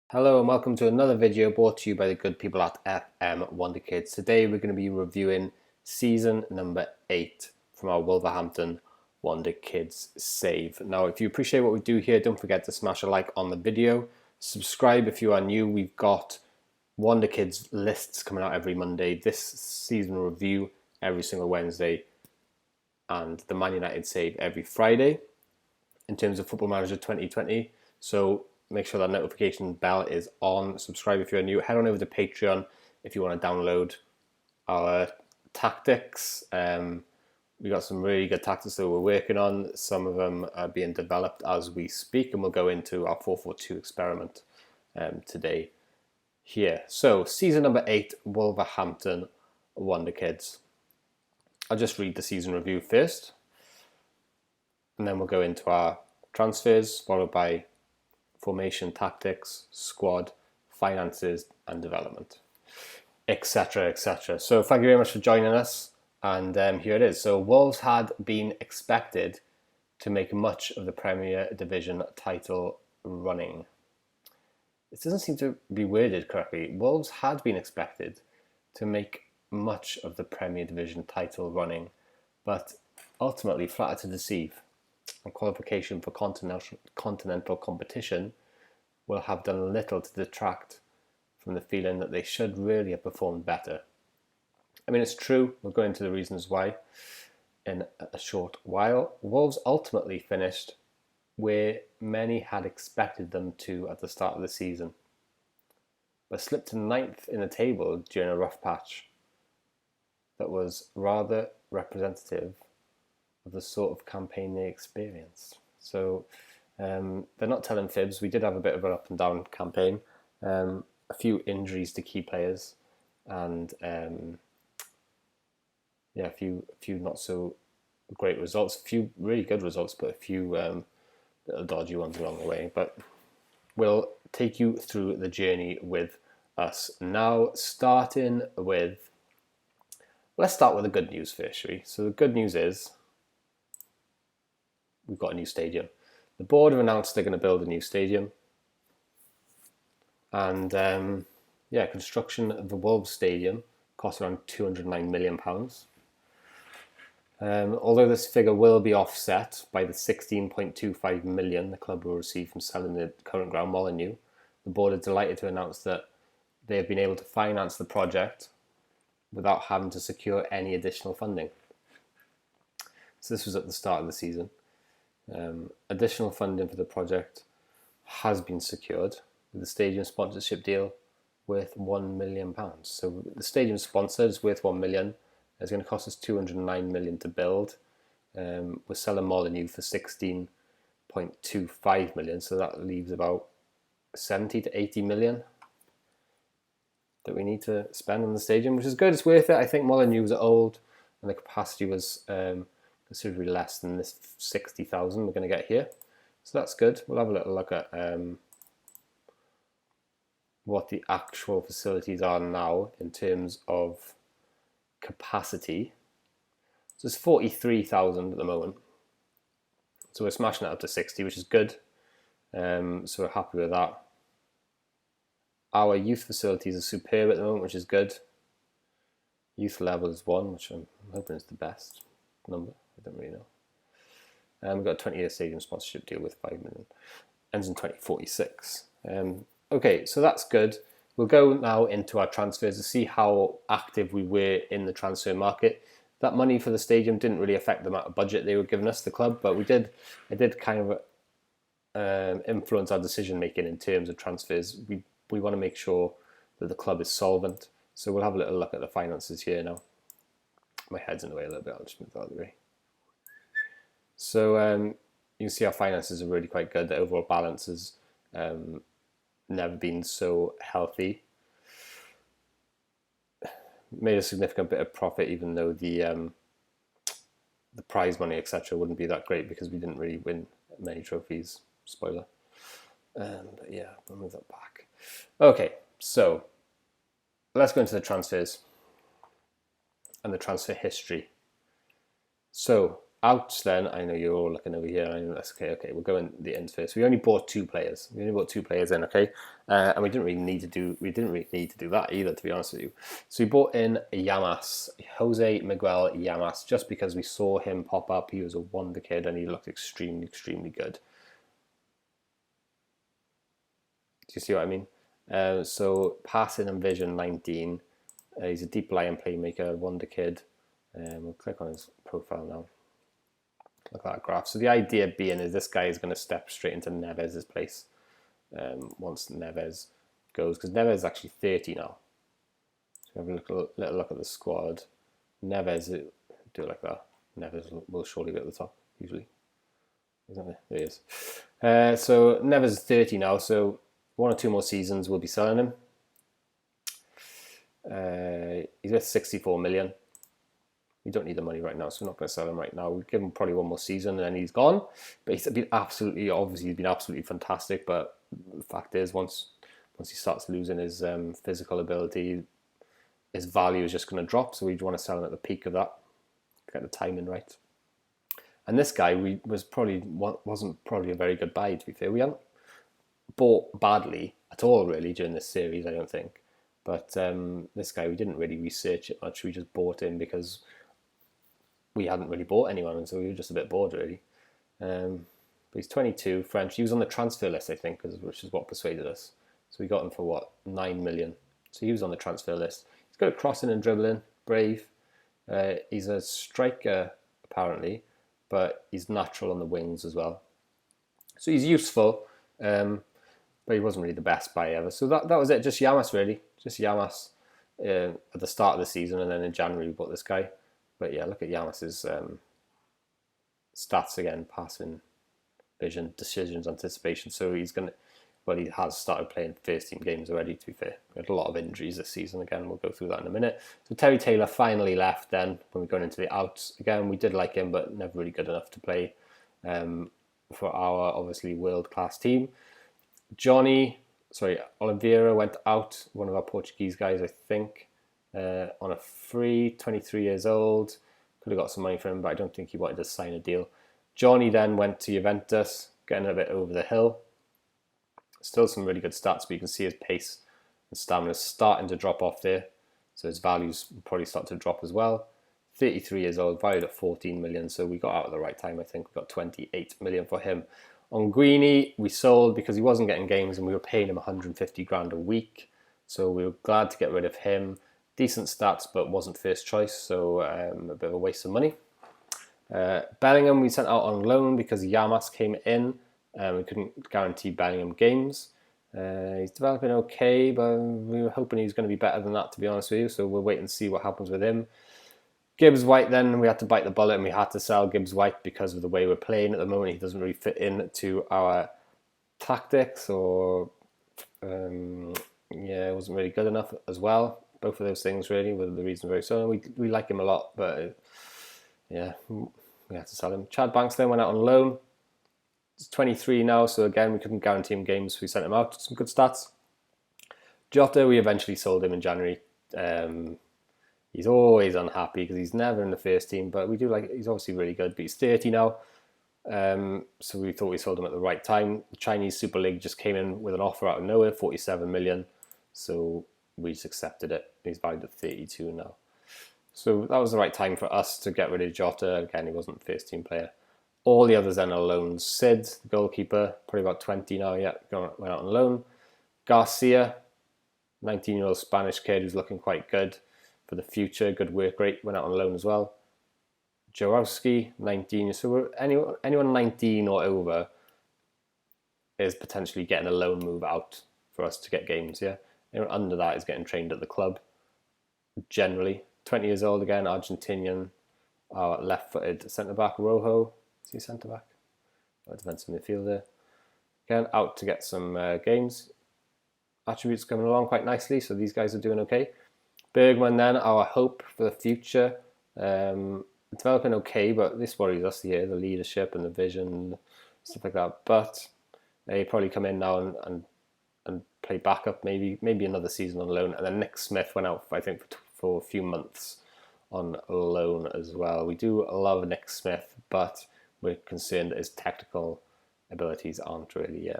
Hello and welcome to another video brought to you by the good people at FM Wonderkids. Today we're going to be reviewing season number 8 from our Wolverhampton Wonderkids save. Now if you appreciate what we do here, don't forget to smash a like on the video. Subscribe if you are new. We've got Wonderkids lists coming out every Monday, this season review every single Wednesday, and the Man United save every Friday in terms of Football Manager 2020. So make sure that notification bell is on. Subscribe if you're new. Head on over to Patreon if you want to download our tactics. We got some really good tactics that we're working on. Some of them are being developed as we speak, and we'll go into our 4-4-2 experiment today here. So season number 8, Wolverhampton Wonderkids. I'll just read the season review first, and then we'll go into our transfers, followed by formation, tactics, squad, finances and development, etc, etc. So thank you very much for joining us, and here it is. So Wolves had been expected to make much of the Premier Division title running. It doesn't seem to be worded correctly. Wolves had been expected to make much of the Premier Division title running, but ultimately flattered to deceive, and qualification for continental competition will have done little to detract from the feeling that they should really have performed better. I mean, it's true. We'll go into the reasons why in a short while. Wolves ultimately finished where many had expected them to at the start of the season, but slipped to 9th in the table during a rough patch that was rather representative of the sort of campaign they experienced. So they're not telling fibs. We did have a bit of an up and down campaign, a few injuries to key players, and a few not so great results. A few really good results, but a few little dodgy ones along the way. But we'll take you through the journey with us now. Let's start with the good news first, shall we? So the good news is we've got a new stadium. The board have announced they're going to build a new stadium. And construction of the Wolves Stadium costs around £209 million. Although this figure will be offset by the £16.25 million the club will receive from selling the current ground, Molineux, the board are delighted to announce that they have been able to finance the project without having to secure any additional funding. So this was at the start of the season. Additional funding for the project has been secured with the stadium sponsorship deal worth £1 million. So the stadium sponsor is worth £1 million. It's going to cost us £209 million to build. We're selling Molineux for £16.25 million, so that leaves about 70 to 80 million that we need to spend on the stadium, which is good. It's worth it. I think Molineux was old and the capacity was considerably less than this 60,000 we're going to get here. So that's good. We'll have a little look at what the actual facilities are now in terms of capacity. So it's 43,000 at the moment. So we're smashing it up to 60, which is good. So we're happy with that. Our youth facilities are superb at the moment, which is good. Youth level is 1, which I'm hoping is the best number. I don't really know. We've got a 20-year stadium sponsorship deal with £5 million. Ends in 2046. Okay, so that's good. We'll go now into our transfers to see how active we were in the transfer market. That money for the stadium didn't really affect the amount of budget they were giving us, the club, but it did kind of influence our decision making in terms of transfers. We want to make sure that the club is solvent. So we'll have a little look at the finances here now. My head's in the way a little bit. I'll just move that out of the way. So you can see our finances are really quite good. The overall balance has never been so healthy. Made a significant bit of profit, even though the prize money, etc., wouldn't be that great because we didn't really win many trophies. Spoiler. But yeah, we'll move that back. Okay, so let's go into the transfers and the transfer history. So outs then, I know you're all looking over here. I know that's okay. We'll go in the ends first. We only bought 2 players. We only bought 2 players in, okay? And we didn't really need to do that either, to be honest with you. So we bought in Llamas, Jose Miguel Llamas, just because we saw him pop up. He was a wonder kid and he looked extremely, extremely good. Do you see what I mean? So passing and vision 19. He's a deep lying playmaker, wonder kid. We'll click on his profile now. Look at that graph. So the idea being is this guy is going to step straight into Neves's place once Neves goes, because Neves is actually 30 now. So have a little look at the squad. Neves, do it like that. Neves will surely be at the top, usually. Isn't it? There he is. So Neves is 30 now, so 1 or 2 more seasons we'll be selling him. He's worth 64 million. We don't need the money right now, so we're not going to sell him right now. We'll give him probably 1 more season and then he's gone. But he's been absolutely fantastic. But the fact is, once he starts losing his physical ability, his value is just going to drop. So we want to sell him at the peak of that, get the timing right. And this guy wasn't probably a very good buy, to be fair. We haven't bought badly at all really during this series, I don't think. But this guy, we didn't really research it much. We just bought him because we hadn't really bought anyone, and so we were just a bit bored, really. But he's 22, French. He was on the transfer list, I think, which is what persuaded us. So we got him for, what, 9 million. So he was on the transfer list. He's good at crossing and dribbling, brave. He's a striker, apparently, but he's natural on the wings as well. So he's useful, but he wasn't really the best buy ever. So that was it, just Llamas, really. Just Llamas at the start of the season, and then in January we bought this guy. But yeah, look at Llamas's stats again: passing, vision, decisions, anticipation. So he has started playing first team games already, to be fair. We had a lot of injuries this season again. We'll go through that in a minute. So Terry Taylor finally left then when we're going into the outs. Again, we did like him, but never really good enough to play for our, obviously, world-class team. Oliveira went out, one of our Portuguese guys, I think. On a free, 23 years old. Could have got some money for him, but I don't think he wanted to sign a deal. Johnny then went to Juventus, getting a bit over the hill. Still some really good stats, but you can see his pace and stamina is starting to drop off there. So his values will probably start to drop as well. 33 years old, valued at 14 million. So we got out at the right time, I think. We got 28 million for him. On Greeny, we sold because he wasn't getting games and we were paying him 150 grand a week. So we were glad to get rid of him. Decent stats, but wasn't first choice, so a bit of a waste of money. Bellingham we sent out on loan because Llamas came in. We couldn't guarantee Bellingham games. He's developing okay, but we were hoping he was going to be better than that, to be honest with you, so we'll wait and see what happens with him. Gibbs White then, we had to bite the bullet and we had to sell Gibbs White because of the way we're playing at the moment. He doesn't really fit into our tactics, or it wasn't really good enough as well. Both of those things really were the reason very so. We like him a lot, but we had to sell him. Chad Banks then went out on loan. He's 23 now, so again we couldn't guarantee him games, so we sent him out. Some good stats. Jota, we eventually sold him in January. He's always unhappy because he's never in the first team, but we do like. He's obviously really good, but he's 30 now. So we thought we sold him at the right time. The Chinese Super League just came in with an offer out of nowhere, 47 million. So we just accepted it. He's valued at 32 now. So that was the right time for us to get rid of Jota. Again, he wasn't a first team player. All the others then are loans. Sid, the goalkeeper, probably about 20 now, went out on loan. Garcia, 19-year-old Spanish kid who's looking quite good for the future. Good work rate, went out on loan as well. Jurowski, 19. So anyone 19 or over is potentially getting a loan move out for us to get games, yeah? Anyone under that is getting trained at the club, generally. 20 years old again, Argentinian, left-footed centre-back, Rojo. Is he centre-back? Defensive midfielder. Again, out to get some games. Attributes coming along quite nicely, so these guys are doing okay. Bergman then, our hope for the future. Developing okay, but this worries us here, the leadership and the vision, stuff like that. But they probably come in now and play backup, maybe another season on loan. And then Nick Smith went out, I think, for a few months on loan as well. We do love Nick Smith, but we're concerned that his technical abilities aren't really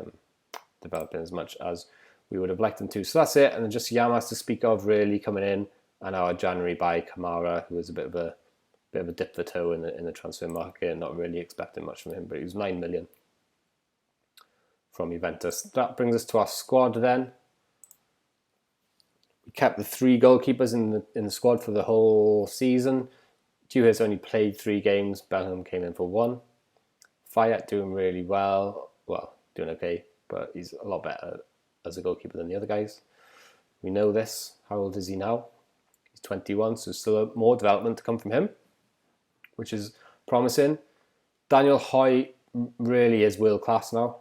developing as much as we would have liked them to. So that's it. And then just Llamas to speak of really coming in, and our January buy Kamara, who was a bit of a dip the toe in the transfer market. Not really expecting much from him, but he was 9 million from Juventus. That brings us to our squad then. We kept the 3 goalkeepers in the squad for the whole season. Duhas only played 3 games. Bellingham came in for 1. Fayette doing really well. Well, doing okay, but he's a lot better as a goalkeeper than the other guys. We know this. How old is he now? He's 21, so still more development to come from him, which is promising. Daniel Hoy really is world class now.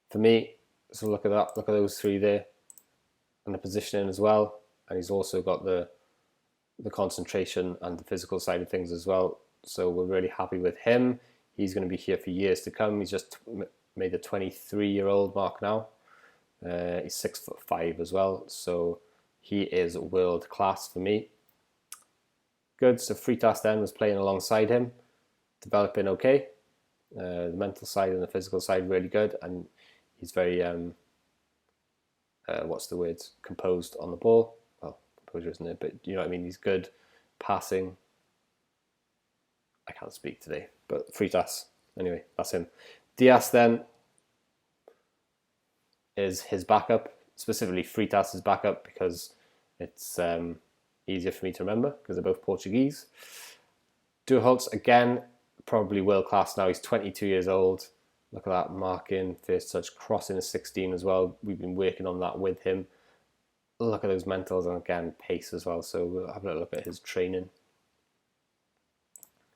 For me, so look at that. Look at those 3 there. And the positioning as well. And he's also got the concentration and the physical side of things as well. So we're really happy with him. He's going to be here for years to come. He's just made the 23-year-old mark now. He's 6'5" as well. So he is world class for me. Good. So Freitas then was playing alongside him, developing okay. The mental side and the physical side really good, and he's very composed on the ball. Well, composure isn't it, but you know what I mean. He's good passing. I can't speak today, but Freitas. Anyway, that's him. Diaz then is his backup, specifically Freitas' backup, because it's easier for me to remember because they're both Portuguese. Duholtz, again, probably world class now. He's 22 years old. Look at that marking, first touch, crossing a 16 as well. We've been working on that with him. Look at those mentals, and again, pace as well. So we'll have a look at his training,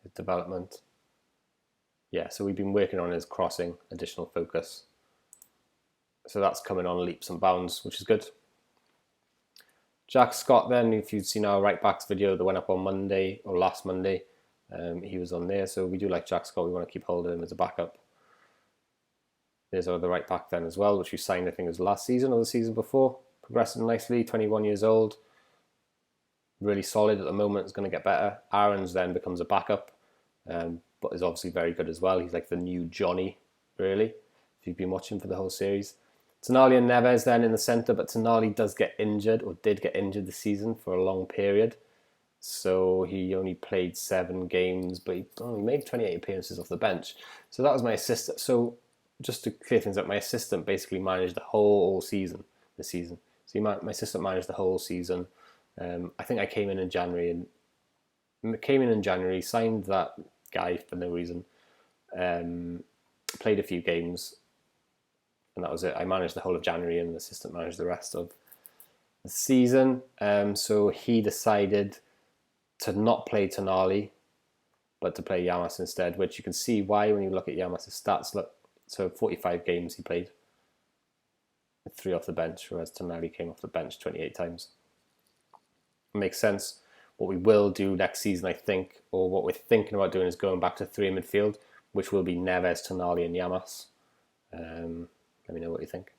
his development. Yeah, so we've been working on his crossing, additional focus. So that's coming on leaps and bounds, which is good. Jack Scott then, if you've seen our right backs video that went up on Monday or last Monday, he was on there. So we do like Jack Scott. We want to keep hold of him as a backup. There's our other right back then as well, which we signed, I think it was last season or the season before. Progressing nicely, 21 years old. Really solid at the moment, it's going to get better. Aaron's then becomes a backup, but is obviously very good as well. He's like the new Johnny, really, if you've been watching for the whole series. Tonali and Neves then in the centre, but Tonali does get injured, or did get injured this season for a long period. So he only played 7 games, but he made 28 appearances off the bench. So that was my assistant. So just to clear things up, my assistant basically managed the whole season this season. So my assistant managed the whole season. I think I came in January, signed that guy for no reason, played a few games, and that was it. I managed the whole of January, and the assistant managed the rest of the season. So he decided to not play Tonali, but to play Llamas instead, which you can see why when you look at Llamas' stats. Look, so 45 games he played, 3 off the bench, whereas Tonali came off the bench 28 times. It makes sense. What we will do next season, I think, or what we're thinking about doing, is going back to 3 in midfield, which will be Neves, Tonali and Llamas. Let me know what you think.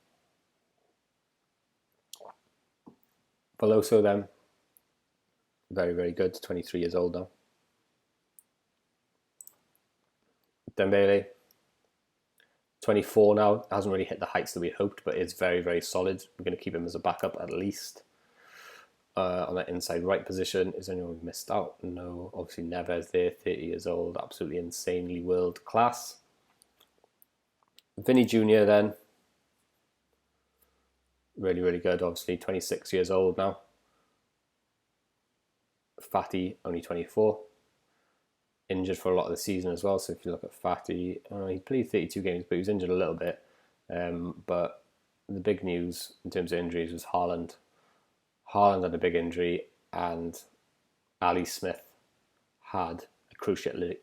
Veloso then, very, very good, 23 years old now. Dembele, 24 now, hasn't really hit the heights that we hoped, but is very, very solid. We're going to keep him as a backup at least. On that inside right position, is anyone we missed out? No, obviously Neves there, 30 years old, absolutely insanely world class. Vinny Jr. then, really, really good, obviously 26 years old now. Fatty, only 24. Injured for a lot of the season as well, so if you look at Fatty, he played 32 games, but he was injured a little bit. But the big news in terms of injuries was Haaland. Haaland had a big injury, and Ali Smith had a cruciate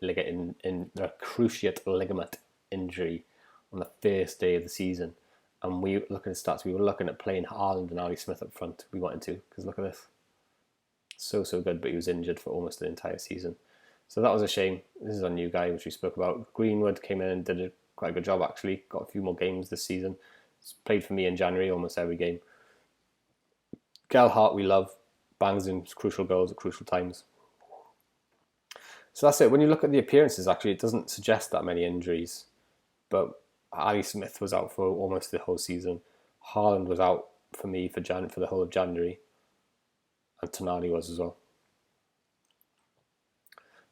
ligament injury on the first day of the season. And we look at the stats, we were looking at playing Haaland and Ali Smith up front. We wanted to, because look at this. So good, but he was injured for almost the entire season. So that was a shame. This is our new guy, which we spoke about. Greenwood came in and did quite a good job, actually. Got a few more games this season. He's played for me in January, almost every game. Gelhardt, we love. Bangs in crucial goals at crucial times. So that's it. When you look at the appearances, actually, it doesn't suggest that many injuries. But Ali Smith was out for almost the whole season. Haaland was out for me for the whole of January. And Tonali was as well.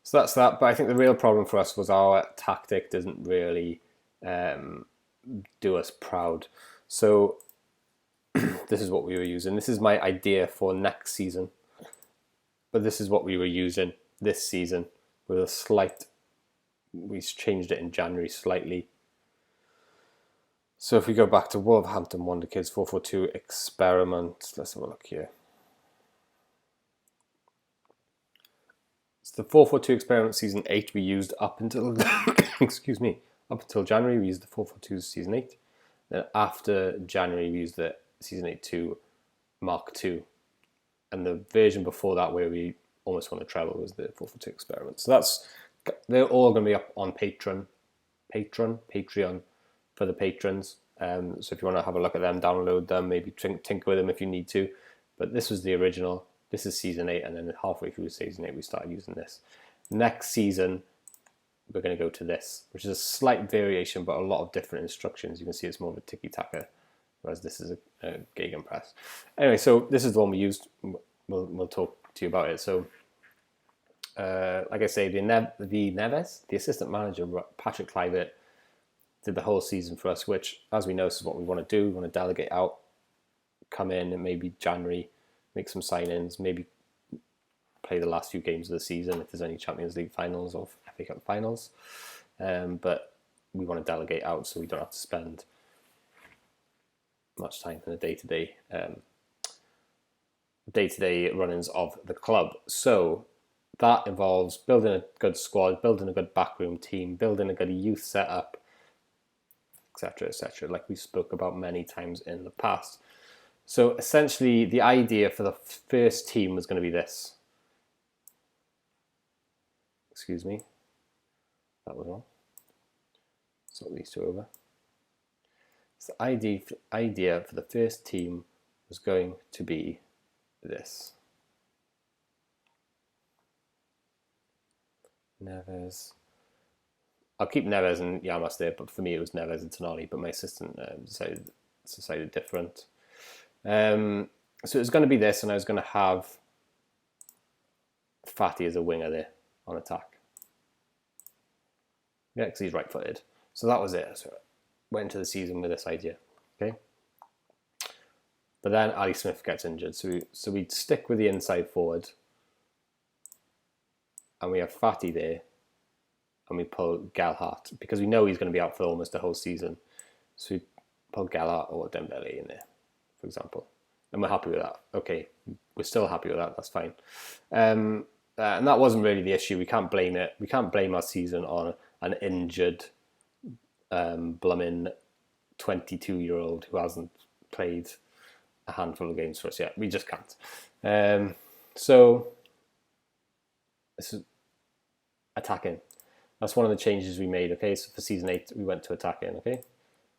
So that's that. But I think the real problem for us was our tactic didn't really do us proud. So this is what we were using. This is my idea for next season. But this is what we were using this season with a slight... We changed it in January slightly. So if we go back to Wolverhampton Wonderkids 4-4-2 experiment, let's have a look here. It's the 4-4-2 experiment season 8 we used up until excuse me, up until January we used the 4-4-2 season 8. Then after January we used the season 8-2 Mark II. And the version before that where we almost won the treble was the 4-4-2 experiment. So they're all going to be up on Patreon for the patrons. So if you want to have a look at them, download them, maybe tinker with them if you need to. But this was the original. This is season 8, and then halfway through season 8 we started using this. Next season we're going to go to this, which is a slight variation but a lot of different instructions. You can see it's more of a tiki-taka, whereas this is a gegenpress. Anyway, so this is the one we used. We'll talk to you about it. So like I say, the Neves, the assistant manager, Patrick Kluivert, did the whole season for us, which, as we know, this is what we want to do. We want to delegate out, come in and maybe January, make some signings, maybe play the last few games of the season if there's any Champions League finals or FA Cup finals. But we want to delegate out so we don't have to spend much time in the day-to-day runnings of the club. So that involves building a good squad, building a good backroom team, building a good youth setup, etc., like we spoke about many times in the past. So essentially, the idea for the first team was going to be this. Excuse me. That was wrong. Swap these two over. So the idea for the first team was going to be this. Neves. I'll keep Neves and Llamas there, but for me it was Neves and Tonali, but my assistant decided different. So it was going to be this, and I was going to have Fatty as a winger there on attack. Yeah, because he's right-footed. So that was it. So I went into the season with this idea. Okay. But then Ali Smith gets injured, so we'd stick with the inside forward, and we have Fatty there, and we pull Gelhardt because we know he's going to be out for almost the whole season. So we pull Gelhardt or Dembele in there, for example, and we're happy with that. Okay, we're still happy with that. That's fine. And that wasn't really the issue. We can't blame it. We can't blame our season on an injured, blooming 22-year-old who hasn't played a handful of games for us yet. We just can't. So this is attacking. That's one of the changes we made. Okay, so for season 8 we went to attacking. Okay,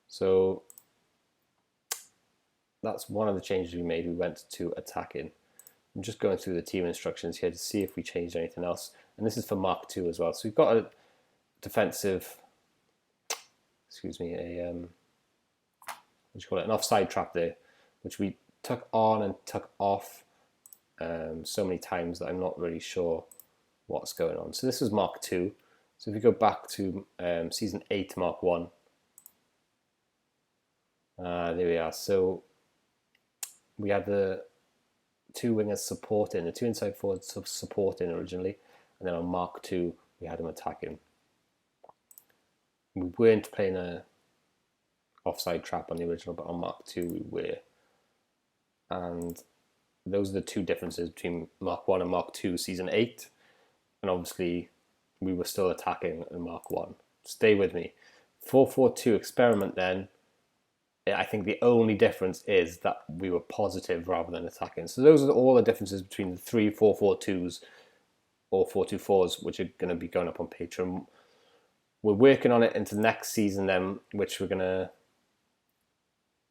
so that's one of the changes we made. We went to attacking. I'm just going through the team instructions here to see if we changed anything else. And this is for Mark II as well. So we've got a defensive, what do you call it? An offside trap there, which we took on and took off so many times that I'm not really sure what's going on. So this was Mark II. So if you go back to season 8, Mark I, there we are. So we had the two wingers supporting, the two inside forwards supporting originally, and then on Mark II we had them attacking. We weren't playing a offside trap on the original, but on Mark II we were. And those are the two differences between Mark I and Mark II season 8. And obviously we were still attacking in Mark I. Stay with me. 4-4-2 experiment then, I think the only difference is that we were positive rather than attacking. So those are all the differences between the 3 4-4-2s or 4-2-4s, which are going to be going up on Patreon. We're working on it into next season then, which we're going to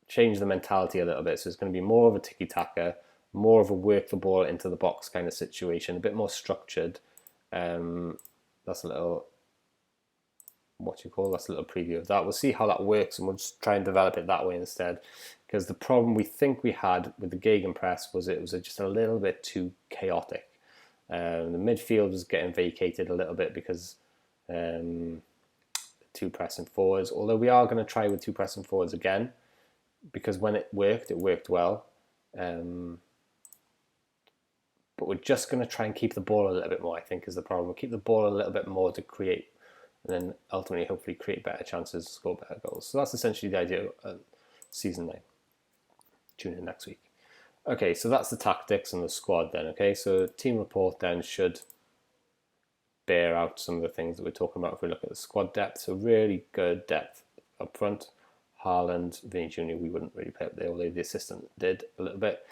change the mentality a little bit. So it's going to be more of a tiki-taka, more of a work the ball into the box kind of situation, a bit more structured. that's a little, that's a little preview of that. We'll see how that works, and we'll just try and develop it that way instead. Because the problem we think we had with the gegenpress was it was just a little bit too chaotic. The midfield was getting vacated a little bit because two pressing forwards. Although we are going to try with two pressing forwards again, because when it worked well. But we're just going to try and keep the ball a little bit more, I think, is the problem. We'll keep the ball a little bit more to create, and then ultimately, hopefully, create better chances to score better goals. So that's essentially the idea of season 9. Tune in next week. Okay, so that's the tactics and the squad then, okay? So team report then should bear out some of the things that we're talking about if we look at the squad depth. So really good depth up front. Haaland, Vinny Jr., we wouldn't really play up there, although the assistant did a little bit.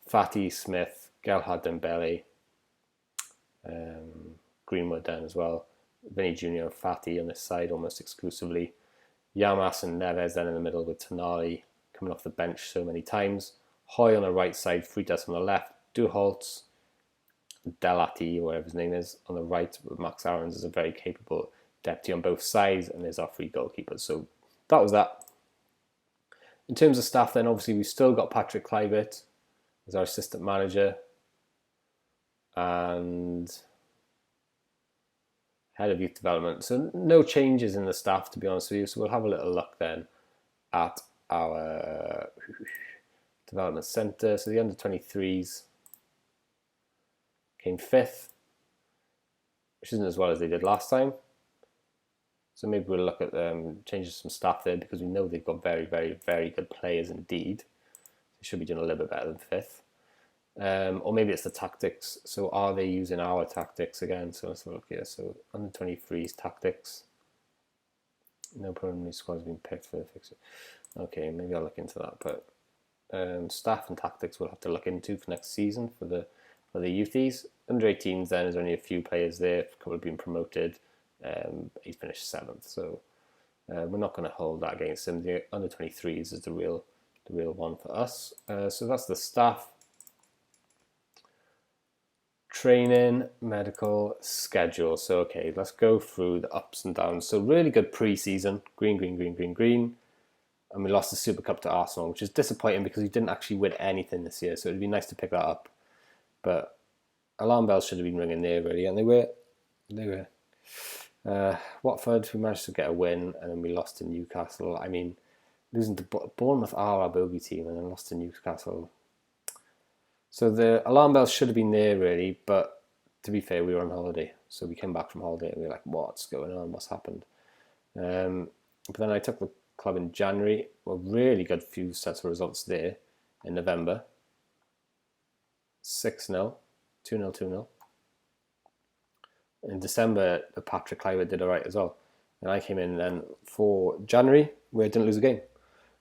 Fatty, Smith, Gelhardt, Dembele, Greenwood then as well. Vinny Jr. and Fatty on this side almost exclusively. Llamas and Neves then in the middle with Tonali coming off the bench so many times. Hoy on the right side, Freitas on the left, Duholtz, Delati, or whatever his name is, on the right, with Max Aarons is a very capable deputy on both sides, and there's our free goalkeeper. So that was that. In terms of staff then, obviously we've still got Patrick Kluivert as our assistant manager and head of youth development. So no changes in the staff, to be honest with you. So we'll have a little look then at our development centre. So the under-23s came 5th, which isn't as well as they did last time. So maybe we'll look at changing some staff there, because we know they've got very, very, very good players indeed. They should be doing a little bit better than 5th. Or maybe it's the tactics. So are they using our tactics again? So let's have a look here. So under-23s tactics. No preliminary squad has been picked for the fixture. Okay, maybe I'll look into that. But staff and tactics we'll have to look into for next season for the youthies. Under-18s then, there's only a few players there. A couple have been promoted. He's finished 7th, so we're not going to hold that against him. The under-23s is the real one for us. So that's the staff. Training, medical, schedule. So okay, let's go through the ups and downs. So really good pre-season, green, and we lost the Super Cup to Arsenal, which is disappointing because we didn't actually win anything this year. So it'd be nice to pick that up, but alarm bells should have been ringing there really, and they were. Watford, we managed to get a win, and then we lost to Newcastle. I mean, losing to Bournemouth are our bogey team, and then lost to Newcastle. So the alarm bells should have been there really, but to be fair, we were on holiday. So we came back from holiday and we were like, what's going on? What's happened? But then I took the club in January. Well, really good few sets of results there in November. 6-0, 2-0, 2-0. In December, Patrick Kluivert did all right as well. And I came in then for January, where I didn't lose a game.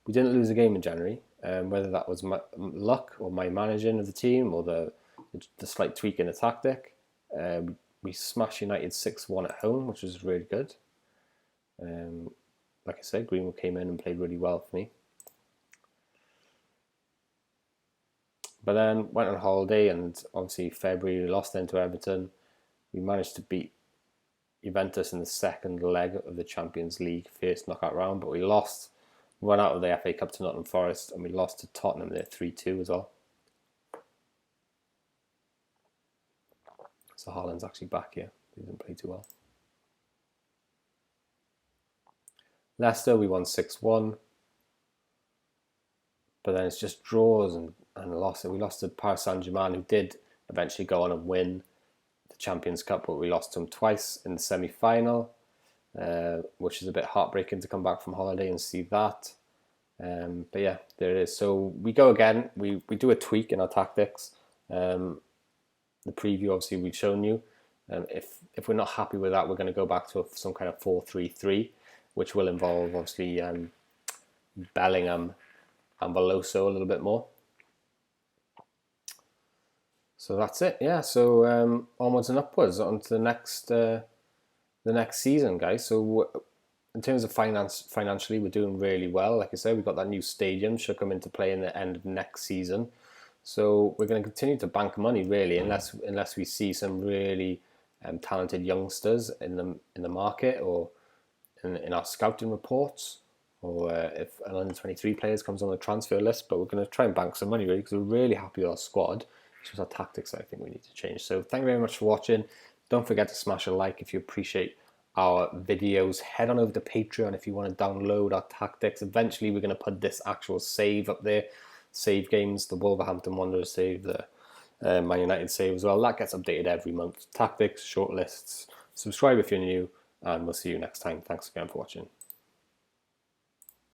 We didn't lose a game in January, whether that was my luck or my managing of the team or the slight tweak in the tactic. We smashed United 6-1 at home, which was really good. Like I said, Greenwood came in and played really well for me. But then went on holiday, and obviously February we lost then to Everton. We managed to beat Juventus in the second leg of the Champions League first knockout round, but we lost. We went out of the FA Cup to Nottingham Forest, and we lost to Tottenham there 3-2 as well. So Haaland's actually back here. He didn't play too well. Leicester, we won 6-1. But then it's just draws and losses. We lost to Paris Saint-Germain, who did eventually go on and win the Champions Cup, but we lost to them twice in the semi-final, which is a bit heartbreaking to come back from holiday and see that. But yeah, there it is. So we go again. We do a tweak in our tactics. The preview, obviously, we've shown you. If we're not happy with that, we're going to go back to some kind of 4-3-3, which will involve, obviously, Bellingham and Veloso a little bit more. So that's it, yeah. So onwards and upwards on to the next season, guys. So in terms of financially, we're doing really well. Like I said, we've got that new stadium should come into play in the end of next season. So we're going to continue to bank money, really, unless we see some really talented youngsters in the market, or in our scouting reports, or if an under 23 players comes on the transfer list. But we're going to try and bank some money, really, because we're really happy with our squad. It's just our tactics that I think we need to change. So thank you very much for watching. Don't forget to smash a like if you appreciate our videos. Head on over to Patreon if you want to download our tactics. Eventually we're going to put this actual save up there, save games, the Wolverhampton Wanderers save, the Man United save as well. That gets updated every month. Tactics, short lists. Subscribe if you're new, and we'll see you next time. Thanks again for watching.